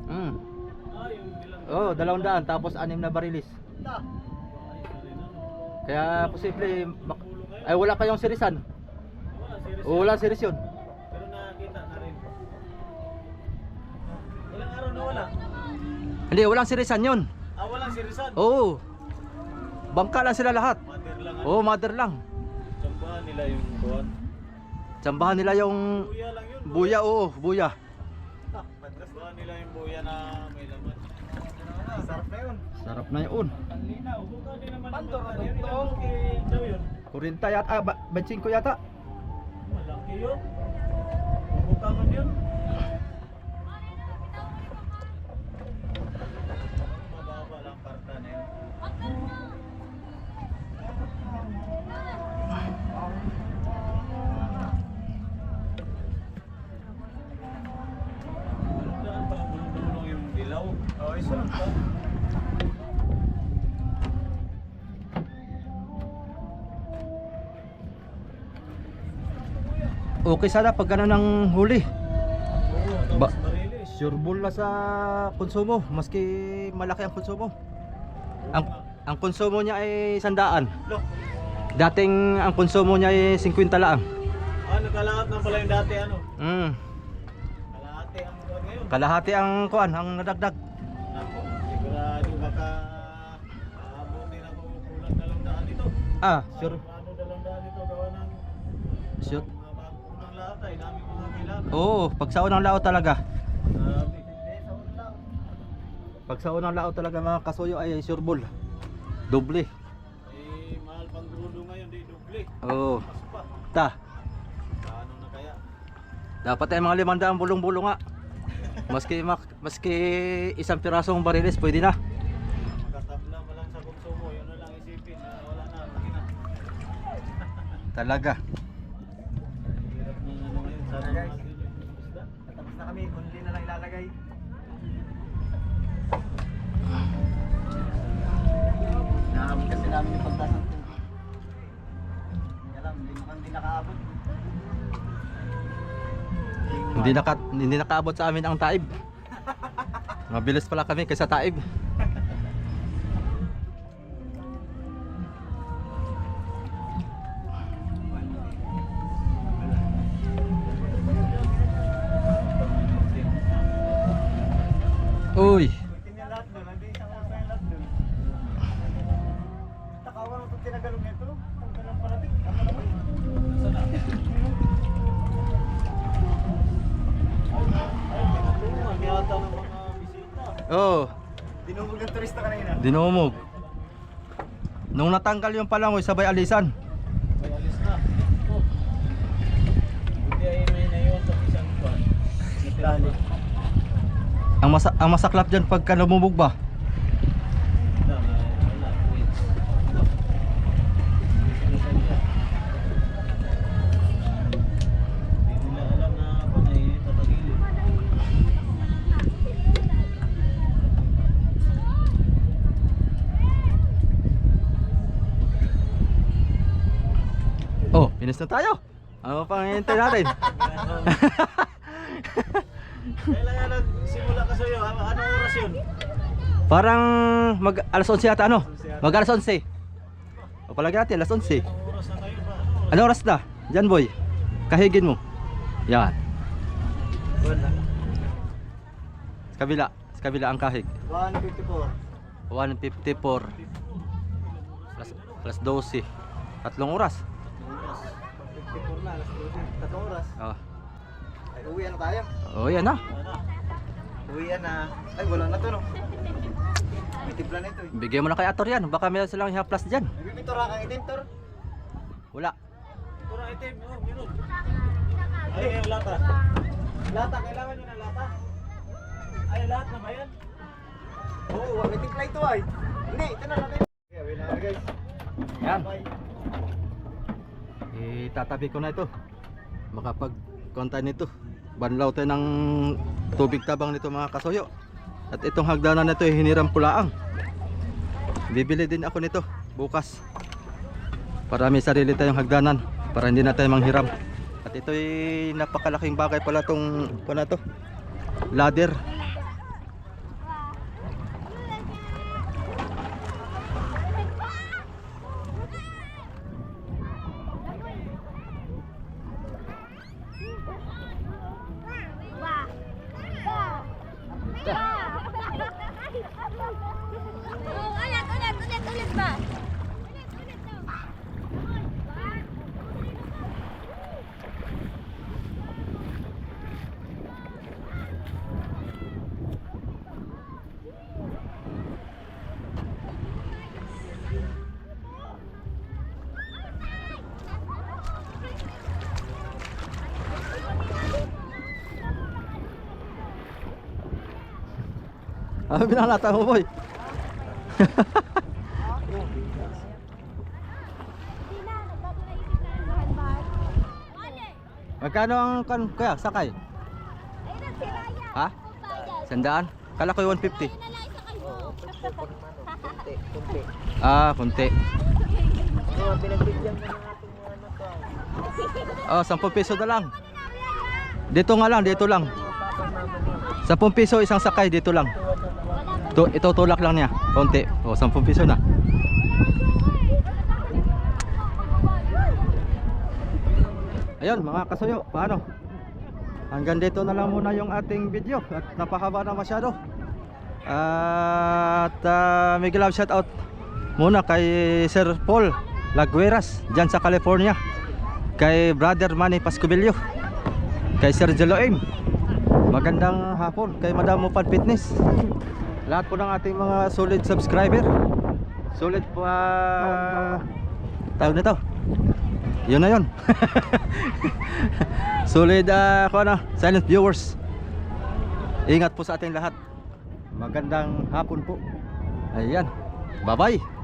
Speaker 4: Ah, yung bilang.
Speaker 2: Oh, 200 tapos 6 na barilis.
Speaker 1: Ta.
Speaker 2: Kaya posible ay wala kayong serisan.
Speaker 4: Wala, serious.
Speaker 2: O wala series yun.
Speaker 4: Pero nakakita na rin. Ilang araw na wala?
Speaker 2: Hindi, walang serisan yun.
Speaker 4: Ah, walang seriousan.
Speaker 2: Oo. Bangka lang sila lahat.
Speaker 4: Mother lang.
Speaker 2: Oo, mother lang.
Speaker 4: Sambahan nila yung kuhan.
Speaker 2: Tsambahan nila yung
Speaker 4: Buya lang yun.
Speaker 2: buya, oo, buya.
Speaker 4: Sambahan nila yung buya na may laman.
Speaker 1: Sarap na yun.
Speaker 2: Sarap na yun.
Speaker 4: Ang linaw. Buka din naman.
Speaker 1: Pantor,
Speaker 4: ang yun.
Speaker 1: tugtog.
Speaker 4: Ilang buki daw yun?
Speaker 2: 40 yata, 25 yata.
Speaker 4: Malaki yun. Buka man yun.
Speaker 1: ayos lang.
Speaker 2: Okay sana pag gano'n ng huli.
Speaker 4: Oo,
Speaker 2: Ba-
Speaker 4: tapos marilis.
Speaker 2: Sureball na sa konsumo, maski malaki ang konsumo. Ang konsumo niya ay 100.
Speaker 1: Look,
Speaker 2: Dating ang konsumo niya ay 50 lang.
Speaker 4: Nagkalahat na pala yung dati ano.
Speaker 2: Mm.
Speaker 4: Kalahati ang buwan ngayon.
Speaker 2: Kalahati ang kuan, ang nadagdag.
Speaker 4: Nako, sigurado baka aabutin ako kulang 200 dito.
Speaker 2: Ah, sure.
Speaker 4: Ano 200 dito gawa ng
Speaker 2: Sure.
Speaker 4: mga bagong lahat ay dami mga kailangan.
Speaker 2: Oo, pag sa unang lao talaga.
Speaker 4: Grabe.
Speaker 2: Pag sa unang lao talaga mga kasuyo ay sureball. Doble.
Speaker 4: Eh, mahal pang grudo ngayon, di doble.
Speaker 2: Oo.
Speaker 4: Mas pa.
Speaker 2: Ta.
Speaker 4: Paano na kaya?
Speaker 2: Dapat ay mga 500 bulong-bulong nga. Maski isang pirasong bariles pwede na.
Speaker 4: Makatabla mo lang sa konsumo, yun na lang isipin na wala na, laki na.
Speaker 2: Talaga.
Speaker 4: Hirap ng ano ngayon, sana
Speaker 1: Guys.
Speaker 4: natin yung isda.
Speaker 1: tapos na kami, kundi na lang ilalagay. Nahabol kasi namin yung pagtaas ng tubig. Hindi alam, hindi nakaabot.
Speaker 2: Hindi nakaabot sa amin ang taib. Mabilis pala kami kaysa taib. Uy,
Speaker 1: Buti niya lahat doon, hindi isang oras na yung lahat doon. Takawan ako tinagalog nito. Ang ganang parating. Ako naman.
Speaker 4: Nasaan na? Tinutulungan yata ng mga bisita.
Speaker 2: oh,
Speaker 1: Dinumog ng turista kanina.
Speaker 2: dinumog. Nung natanggal yung palangoy sabay alisan.
Speaker 4: May alis na. Oh. Buti ay may naiwan sa isang pan.
Speaker 1: Dali.
Speaker 2: Ang masaklap diyan pagka lumubog ba?
Speaker 4: Wala, wait. Nasaan siya? Hindi nila alam na pan ay tatagilid.
Speaker 2: Oh, finish na tayo. Ano pang hihintay natin?
Speaker 4: Kailan nga nagsimula ka sa'yo? Anong oras yun?
Speaker 2: Parang mag alas 11 yata ano? Mag alas 11. O palagi natin alas 11.
Speaker 4: Anong oras na ngayon ba?
Speaker 2: Ano oras na? Diyan boy. Kahigin mo. Yan.
Speaker 1: Wala.
Speaker 2: Sa kabila ang kahig.
Speaker 1: 154.
Speaker 2: 154 plus 12. Tatlong oras.
Speaker 1: Oras. 54 na, alas 12. Tatlong oras.
Speaker 2: Oh.
Speaker 1: Ay, uwi na tayo.
Speaker 2: Oh, yan na.
Speaker 1: Uwi na. Ay, wala na to, no? May timpla na ito, eh.
Speaker 2: Bigyan mo na kay Ator yan. Baka meron silang haplas diyan.
Speaker 1: May pitura kang itim, Tor.
Speaker 2: Wala.
Speaker 4: Tura itim, oh, minut. Ay, yung lata. Lata, kailangan nyo ng lata. Ay, lahat na ba yan?
Speaker 1: Oo, may timpla ito, ay. Hindi, ito na natin. Okay, uwi na kami, guys.
Speaker 2: Yan.
Speaker 1: Bye.
Speaker 2: Itatabi ko na ito. Makapag-content nito. Banlaw tayo ng tubig tabang nito mga kasuyo. At itong hagdanan na ito hiniram ko laang. Bibili din ako nito bukas. Para may sarili tayong hagdanan. Para hindi na tayo manghiram. At ito'y napakalaking bagay pala itong to. Ladder.
Speaker 3: Ulit ba? Ulit daw.
Speaker 2: Ano binalata mo boy? Magkano ang kaya sakay? Ha? 100? Kala ko 150.
Speaker 1: Kunti.
Speaker 2: Ah, konti.
Speaker 1: Oo, pinagbigyan ka ng ating ano to.
Speaker 2: Oh, 10 piso na lang. Dito nga lang, dito lang. 10 piso isang sakay, dito lang. Ito tulak lang niya, konti. Oh, 10 piso na. Ayun mga kasuyo, paano? Hanggang dito na lang muna yung ating video at napahaba na masyado. At Miguel Love shout out muna kay Sir Paul Lagueras dyan sa California, kay Brother Manny Pascubilio, kay Sir Jeloim. Magandang hapon kay Madam Mupad Fitness. Lahat po ng ating mga solid subscriber, solid pa tawag nito. Yun na yun. Solid silent viewers. Ingat po sa ating lahat. Magandang hapon po. Ayan. Bye bye.